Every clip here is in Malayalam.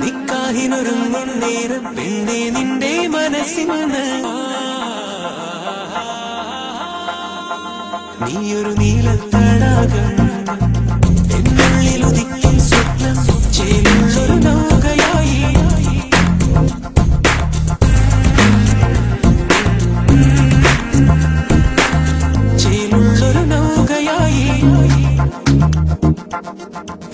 നിക്കാഹിനൊരുങ്ങും നേരം പെണ്ണേ നിന്റെ മനസ്സിന്ന് നീയൊരു നീലത്തടാകം എന്നുള്ളിൽ ഉദിക്കും സ്വപ്നം ചേലുള്ളൊരു നൗകയായി ചേലുള്ളൊരു നൗകയായി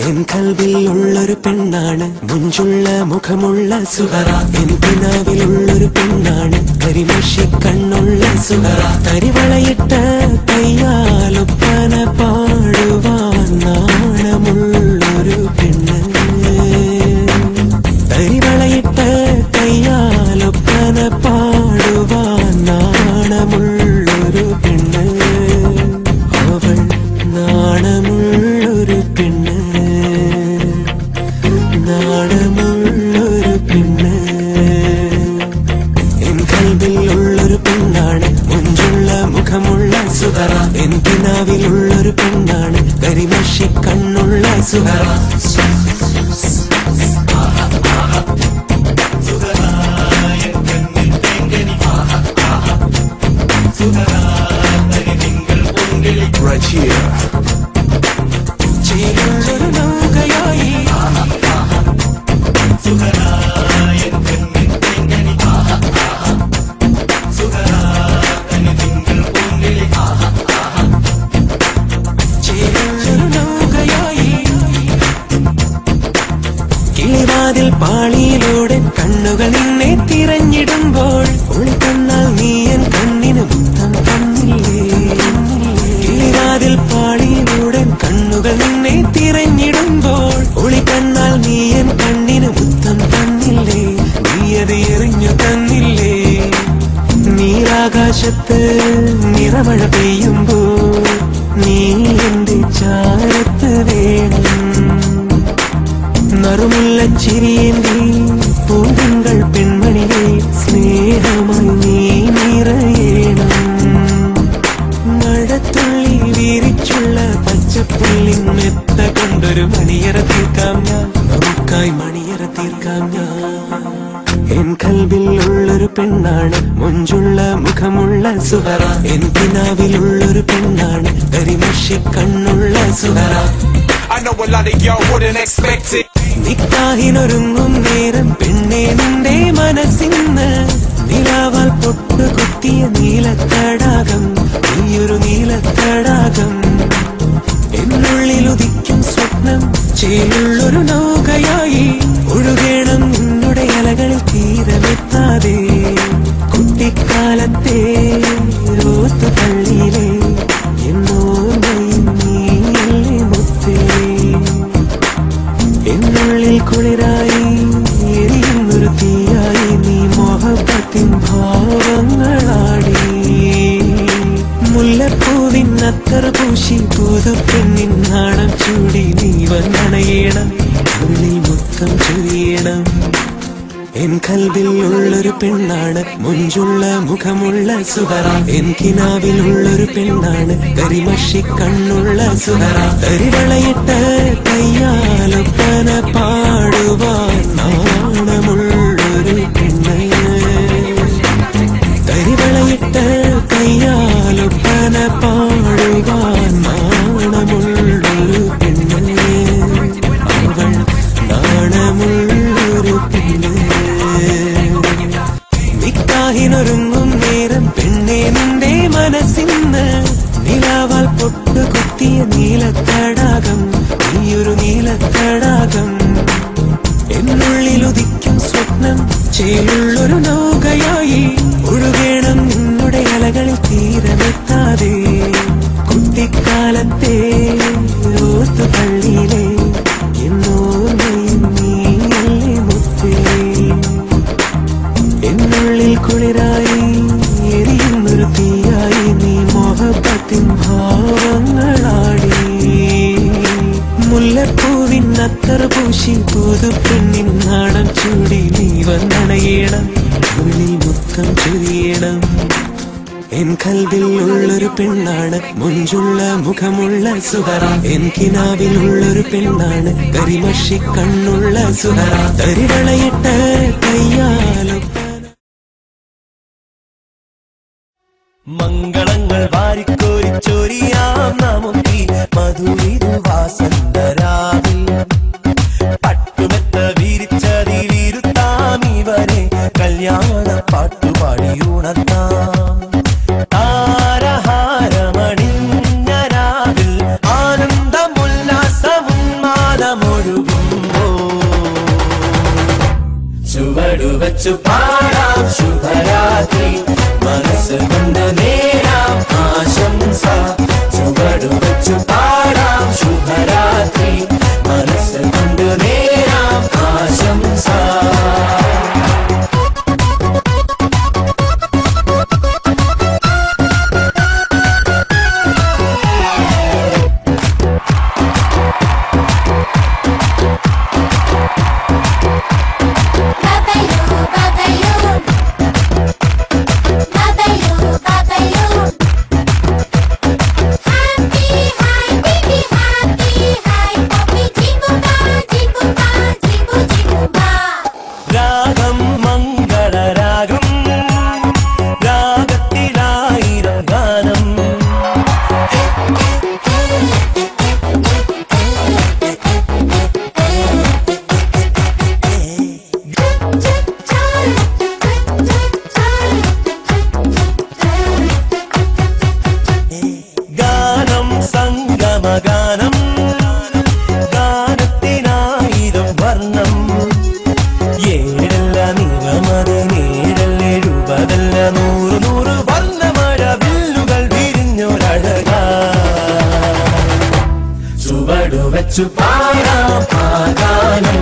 എൻ കൽവിലുള്ളൊരു പെണ്ണാണ് മുഞ്ചുള്ള മുഖമുള്ള സുഹറ എൻ കിനാവിലുള്ളൊരു പെണ്ണാണ് കരിമഷി കണ്ണുള്ള സുഹറ തരിവളയിട്ട കയ്യാലൊപ്പന പാടുവാൻ നാണമുള്ളൊരു പെണ്ണ് തരിവളയിട്ട കയ്യാലൊപ്പന പാടുവാൻ നാണമുള്ളൊരു പെണ്ണ് അവൾ നാണമുള്ളൊരു പെണ്ണ് നാണമുള്ളൊരു പെണ്ണ് എൻ കൽവിലുള്ളൊരു പെണ്ണാണ് മുഞ്ചുള്ള മുഖമുള്ള സുഹറ എൻ കിനാവിലുള്ളൊരു പെണ്ണാണ് കരിമഷി കണ്ണുള്ള സുഹറ Right here. ചേലുള്ളൊരു നൗകയായി ചേലുള്ളൊരു നൗകയായി കിളിവാതിൽ പാളിയിലൂടെ കണ്ണുകൾ നിന്നെ തിരഞ്ഞിടുമ്പോൾ ഒളിക്കണ്ണാൽ നീയൻ കണ്ണിന് മുത്തം തന്നില്ലേ കിളിവാതിൽ പാളിയിലൂടെ കണ്ണുകൾ നിന്നെ തിരഞ്ഞിടുമ്പോൾ ഒളിക്കണ്ണാൽ നീയൻ കണ്ണിന് മുത്തം തന്നില്ലേ നീയത് എറിഞ്ഞു തന്നില്ലേ നീലാകാശത്ത് നിറമഴ പെയ്യുമ്പോൾ നീ എന്റെ ചാരത്ത് വേണം നറുമുള്ള ചിരിയേന്തി പൂങ്കൾ പെൺമണിയെ സ്നേഹമായി നീ നിറയണം മഴത്തുള്ളി വീരിച്ചുള്ള പച്ചപ്പുള്ളിൻ മെത്ത കൊണ്ടൊരു മണിയറ തീർക്കാം ഞാൻ നമുക്കായി മണിയറ തീർക്കാം ഞാൻ എൻ കൽവിലുള്ളൊരു പെണ്ണാണ് മുഞ്ചുള്ള മുഖമുള്ള സുഹറ എൻ കിനാവിലുള്ളൊരു പെണ്ണാണ് കരിമഷി കണ്ണുള്ള Suhara I know a lot of y'all wouldn't expect it. നിക്കാഹിനൊരുങ്ങും നേരം പെണ്ണേ നിന്റെ മനസ്സിന്ന് നിലാവാൽ പൊട്ടുകുത്തിയ നീലത്തടാകം നീയൊരു നീലത്തടാകം എന്നുള്ളിൽ ഉദിക്കും സ്വപ്നം ചേലുള്ളൊരു നൗകയായി ഒഴുകേണം നിന്നുടെ അലകളിൽ തീരമെത്താതെ കുട്ടിക്കാലത്തെ ഓത്തു പള്ളിയിലെ എന്നോർമ്മയും നീയല്ലേ മുത്തേ എന്നുള്ളിൽ കുളിരായി എരിയുന്നൊരു തീയായി നീ മോഹബത്തിൻ ഭാവങ്ങളാടി മുല്ലപ്പൂവിൻ അത്തർ പൂശി പൂതപ്പെണ്ണിൻ നാണം ചൂടി നീ വന്നണയണം ഉള്ളിൽ മുത്തം ചൊരിയണം എൻ കൽവിലുള്ളൊരു പെണ്ണാണ് മുഞ്ചുള്ള മുഖമുള്ള സുഹറ എൻ കിനാവിലുള്ളൊരു പെണ്ണാണ് കരിമഷി കണ്ണുള്ള സുഹറ തരിവളയിട്ട കയ്യാലൊപ്പന പാടുവാൻ നാണമുള്ളൊരു പെണ്ണ് തരിവളയിട്ട കയ്യാലൊപ്പന പാടുവാൻ നാണമുള്ളൊരു പെണ്ണ് അവൾ നാണമുള്ളൊരു പെണ്ണ് നിക്കാഹിനൊരുങ്ങും നേരം പെണ്ണേ നിന്റെ മനസ്സിന്ന് നിലാവാൽ പൊട്ടുകുത്തിയ നീലത്തടാകം നീയൊരു നീലത്തടാകം എന്നുള്ളിൽ ഉദിക്കും സ്വപ്നം ചേലുള്ളൊരു നൗകയായി ഒഴുകേണം നിന്നുടെ അലകളിൽ തീരമെത്താതെ കുട്ടിക്കാലത്തെ ഓർത്തു പള്ളിയിലെ എന്നോർമ്മയും നീയല്ലേ മുത്തേ എന്നുള്ളിൽ കുളിരായി എരിയുന്നൊരു തീയായി നീ മോഹബത്തിൻ ഭാവങ്ങളാടി മുല്ലപ്പൂവിൻ അത്തർ പൂശി പൂതുപ്പെണ്ണിൻ നാണം ചൂടി നീ വന്നണയണം ഉള്ളിൽ മുത്തം ചൊരിയണം എൻ കൽവിൽ ഉള്ളൊരു പെണ്ണാണ് മുഞ്ചുള്ള മുഖമുള്ള സുഹറ എൻ കിനാവിൽ ഉള്ളൊരു പെണ്ണാണ് കരിമഷി കണ്ണുള്ള സുഹറ തരിവളയിട്ട് കയ്യാലോ മംഗളങ്ങൾ വാരിക്കോരിച്ചൊരിയാം നമുക്കി മധുരിതു വാസന്തരാവിൽ പട്ടുമെത്ത വിരിച്ചതിലിരുത്താം ഇവരെ കല്യാണ പാട്ടുപാടിയുണർത്താം താരഹാരമണിഞ്ഞ രാവിൽ ആനന്ദമുല്ലാസമുന്മാദമൊഴുകുമ്പോ ചുവടുവച്ചു പാടാം ശുഭരാത്രി മനസ്സ് കൊണ്ട് നേരാം ആശംസ ചുവടുവച്ചു പാടാം ശുഭരാത്രി മനസ്സ് കൊണ്ട് നേരാം ആശംസ പാടാം ആഗാനം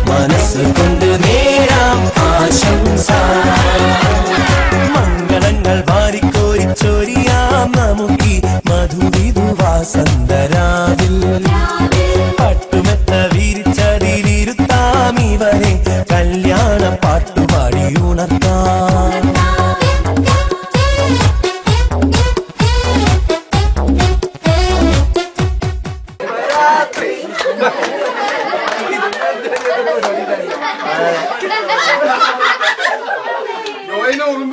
മനസ്സ് കൊണ്ട് നേരാം ആശംസ മംഗളങ്ങൾ വാരിക്കോരിച്ചൊരിയാം നമുക്കി മധുവിധു വാസന്തരാവിൽ പട്ടുമെത്ത വിരിച്ചതിലിരുത്താം ഇവരെ കല്യാണ പാട്ടുപാടിയുണർത്താം Yo no, un